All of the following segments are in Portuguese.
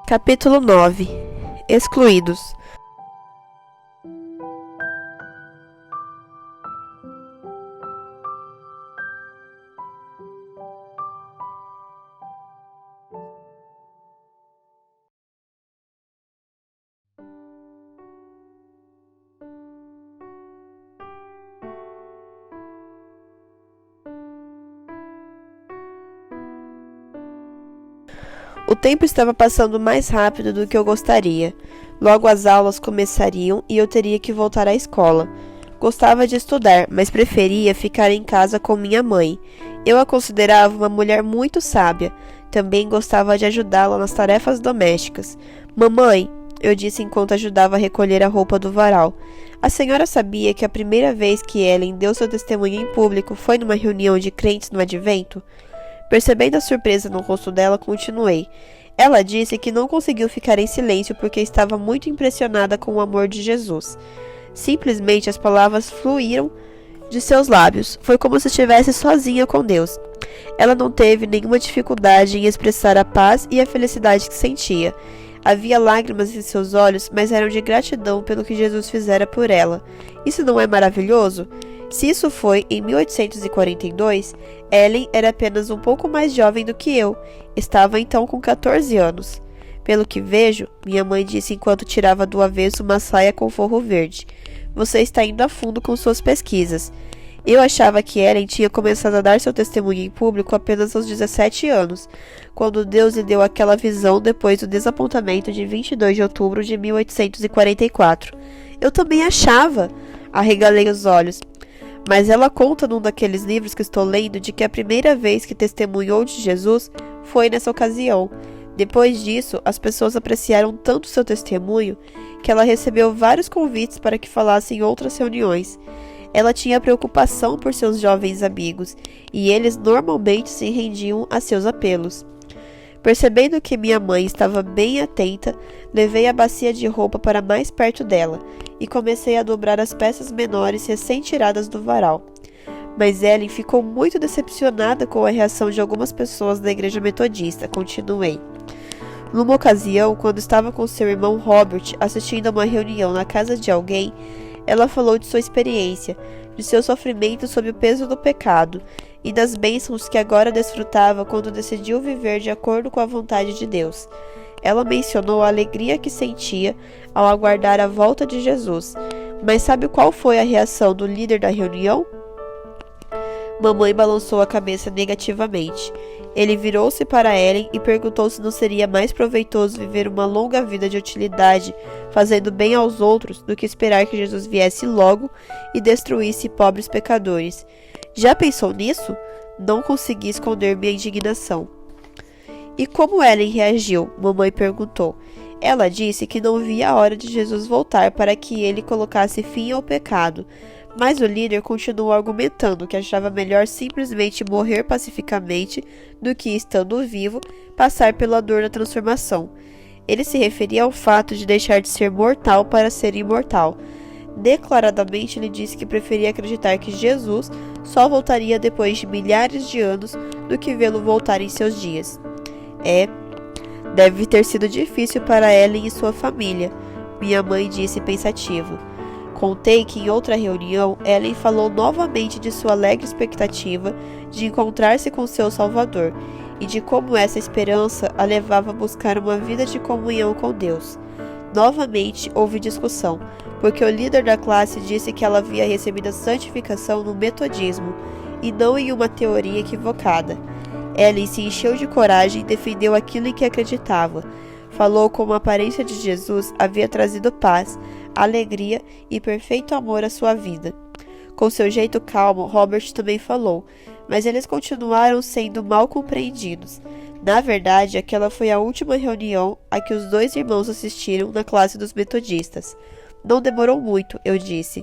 Capítulo 9. Excluídos. O tempo estava passando mais rápido do que eu gostaria. Logo as aulas começariam e eu teria que voltar à escola. Gostava de estudar, mas preferia ficar em casa com minha mãe. Eu a considerava uma mulher muito sábia. Também gostava de ajudá-la nas tarefas domésticas. Mamãe, eu disse enquanto ajudava a recolher a roupa do varal. A senhora sabia que a primeira vez que Ellen deu seu testemunho em público foi numa reunião de crentes no advento? Percebendo a surpresa no rosto dela, continuei. Ela disse que não conseguiu ficar em silêncio porque estava muito impressionada com o amor de Jesus. Simplesmente as palavras fluíram de seus lábios. Foi como se estivesse sozinha com Deus. Ela não teve nenhuma dificuldade em expressar a paz e a felicidade que sentia. Havia lágrimas em seus olhos, mas eram de gratidão pelo que Jesus fizera por ela. Isso não é maravilhoso? Se isso foi em 1842, Ellen era apenas um pouco mais jovem do que eu. Estava então com 14 anos. Pelo que vejo, minha mãe disse enquanto tirava do avesso uma saia com forro verde. Você está indo a fundo com suas pesquisas. Eu achava que Ellen tinha começado a dar seu testemunho em público apenas aos 17 anos, quando Deus lhe deu aquela visão depois do desapontamento de 22 de outubro de 1844. Eu também achava. Arregalei os olhos. Mas ela conta num daqueles livros que estou lendo de que a primeira vez que testemunhou de Jesus foi nessa ocasião. Depois disso, as pessoas apreciaram tanto seu testemunho que ela recebeu vários convites para que falasse em outras reuniões. Ela tinha preocupação por seus jovens amigos, e eles normalmente se rendiam a seus apelos. Percebendo que minha mãe estava bem atenta, levei a bacia de roupa para mais perto dela e comecei a dobrar as peças menores recém-tiradas do varal. Mas Ellen ficou muito decepcionada com a reação de algumas pessoas da igreja metodista. Continuei. Numa ocasião, quando estava com seu irmão Robert assistindo a uma reunião na casa de alguém, ela falou de sua experiência, de seu sofrimento sob o peso do pecado e das bênçãos que agora desfrutava quando decidiu viver de acordo com a vontade de Deus. Ela mencionou a alegria que sentia ao aguardar a volta de Jesus. Mas sabe qual foi a reação do líder da reunião? Mamãe balançou a cabeça negativamente. Ele virou-se para Ellen e perguntou se não seria mais proveitoso viver uma longa vida de utilidade, fazendo bem aos outros, do que esperar que Jesus viesse logo e destruísse pobres pecadores. Já pensou nisso? Não consegui esconder minha indignação. E como Ellen reagiu? Mamãe perguntou. Ela disse que não via a hora de Jesus voltar para que ele colocasse fim ao pecado. Mas o líder continuou argumentando que achava melhor simplesmente morrer pacificamente do que, estando vivo, passar pela dor da transformação. Ele se referia ao fato de deixar de ser mortal para ser imortal. Declaradamente, ele disse que preferia acreditar que Jesus só voltaria depois de milhares de anos do que vê-lo voltar em seus dias. Deve ter sido difícil para Ellen e sua família, minha mãe disse pensativa. Contei que em outra reunião, Ellen falou novamente de sua alegre expectativa de encontrar-se com seu Salvador e de como essa esperança a levava a buscar uma vida de comunhão com Deus. Novamente houve discussão, porque o líder da classe disse que ela havia recebido a santificação no metodismo e não em uma teoria equivocada. Ellen se encheu de coragem e defendeu aquilo em que acreditava. Falou como a aparência de Jesus havia trazido paz, alegria e perfeito amor à sua vida. Com seu jeito calmo, Robert também falou, mas eles continuaram sendo mal compreendidos. Na verdade, aquela foi a última reunião a que os dois irmãos assistiram na classe dos metodistas. Não demorou muito, eu disse.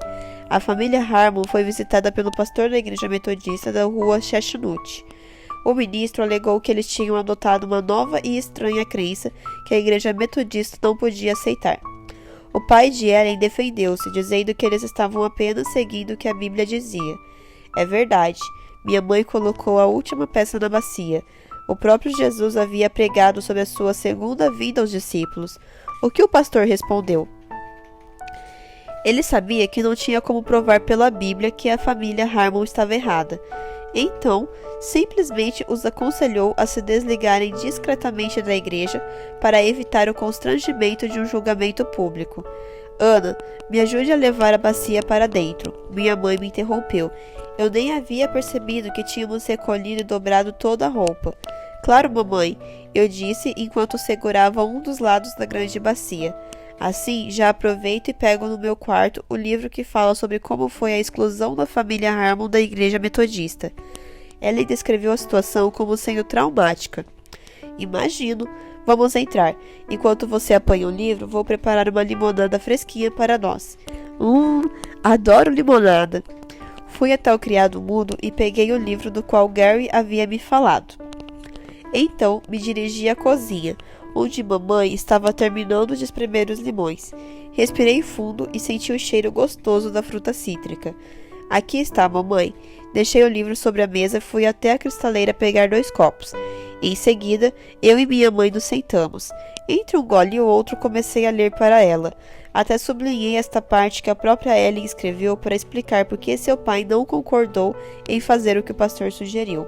A família Harmon foi visitada pelo pastor da igreja metodista da rua Chestnut. O ministro alegou que eles tinham adotado uma nova e estranha crença que a igreja metodista não podia aceitar. O pai de Ellen defendeu-se, dizendo que eles estavam apenas seguindo o que a Bíblia dizia. É verdade. Minha mãe colocou a última peça na bacia. O próprio Jesus havia pregado sobre a sua segunda vinda aos discípulos. O que o pastor respondeu? Ele sabia que não tinha como provar pela Bíblia que a família Harmon estava errada. Então, simplesmente os aconselhou a se desligarem discretamente da igreja para evitar o constrangimento de um julgamento público. Ana, me ajude a levar a bacia para dentro. Minha mãe me interrompeu. Eu nem havia percebido que tínhamos recolhido e dobrado toda a roupa. Claro, mamãe, eu disse enquanto segurava um dos lados da grande bacia. Assim, já aproveito e pego no meu quarto o livro que fala sobre como foi a exclusão da família Harmon da igreja metodista. Ela descreveu a situação como sendo traumática. Imagino. Vamos entrar. Enquanto você apanha o livro, vou preparar uma limonada fresquinha para nós. Adoro limonada. Fui até o criado mudo e peguei o livro do qual Gary havia me falado. Então, me dirigi à cozinha, onde mamãe estava terminando de espremer os limões. Respirei fundo e senti o cheiro gostoso da fruta cítrica. Aqui está, mamãe. Deixei o livro sobre a mesa e fui até a cristaleira pegar 2 copos. Em seguida, eu e minha mãe nos sentamos. Entre um gole e o outro, comecei a ler para ela. Até sublinhei esta parte que a própria Ellen escreveu para explicar por que seu pai não concordou em fazer o que o pastor sugeriu.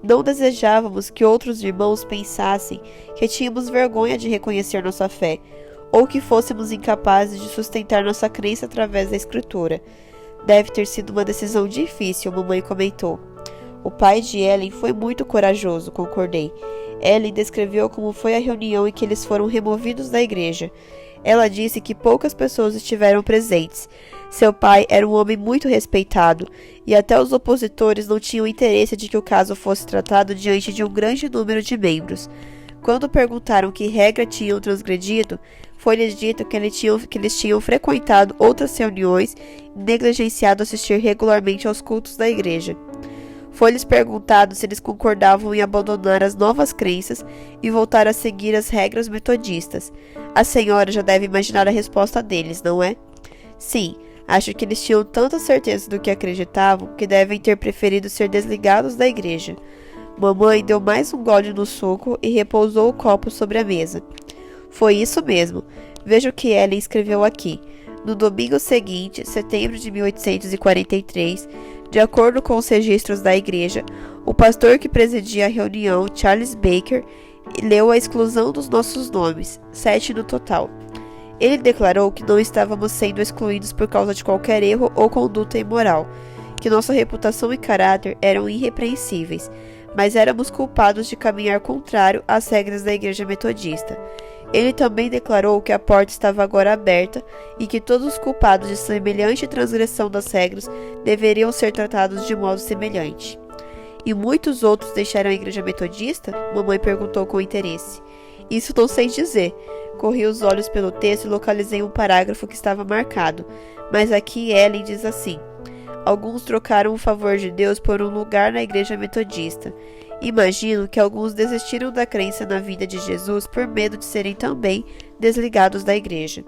Não desejávamos que outros irmãos pensassem que tínhamos vergonha de reconhecer nossa fé, ou que fôssemos incapazes de sustentar nossa crença através da Escritura. Deve ter sido uma decisão difícil, mamãe comentou. O pai de Ellen foi muito corajoso, concordei. Ellen descreveu como foi a reunião em que eles foram removidos da igreja. Ela disse que poucas pessoas estiveram presentes. Seu pai era um homem muito respeitado, e até os opositores não tinham interesse de que o caso fosse tratado diante de um grande número de membros. Quando perguntaram que regra tinham transgredido, foi-lhes dito que eles tinham frequentado outras reuniões e negligenciado assistir regularmente aos cultos da igreja. Foi-lhes perguntado se eles concordavam em abandonar as novas crenças e voltar a seguir as regras metodistas. A senhora já deve imaginar a resposta deles, não é? Sim, acho que eles tinham tanta certeza do que acreditavam que devem ter preferido ser desligados da igreja. Mamãe deu mais um gole no suco e repousou o copo sobre a mesa. Foi isso mesmo. Veja o que Ellen escreveu aqui. No domingo seguinte, setembro de 1843, de acordo com os registros da igreja, o pastor que presidia a reunião, Charles Baker, leu a exclusão dos nossos nomes, 7 no total. Ele declarou que não estávamos sendo excluídos por causa de qualquer erro ou conduta imoral, que nossa reputação e caráter eram irrepreensíveis, mas éramos culpados de caminhar contrário às regras da igreja metodista. Ele também declarou que a porta estava agora aberta e que todos os culpados de semelhante transgressão das regras deveriam ser tratados de modo semelhante. E muitos outros deixaram a igreja metodista? Mamãe perguntou com interesse. Isso não sei dizer. Corri os olhos pelo texto e localizei um parágrafo que estava marcado, mas aqui Ellen diz assim: alguns trocaram o favor de Deus por um lugar na igreja metodista. Imagino que alguns desistiram da crença na vida de Jesus por medo de serem também desligados da igreja.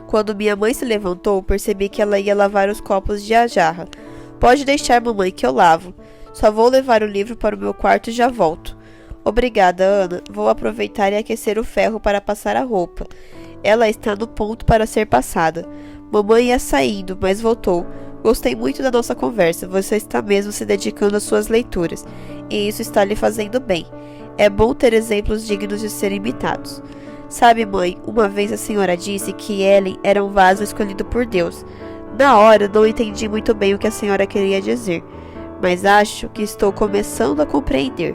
Quando minha mãe se levantou, percebi que ela ia lavar os copos de a jarra. Pode deixar, mamãe, que eu lavo. Só vou levar o livro para o meu quarto e já volto. Obrigada, Ana. Vou aproveitar e aquecer o ferro para passar a roupa. Ela está no ponto para ser passada. Mamãe ia saindo, mas voltou. Gostei muito da nossa conversa. Você está mesmo se dedicando às suas leituras, e isso está lhe fazendo bem. É bom ter exemplos dignos de serem imitados. Sabe, mãe, uma vez a senhora disse que Ellen era um vaso escolhido por Deus. Na hora, não entendi muito bem o que a senhora queria dizer, mas acho que estou começando a compreender.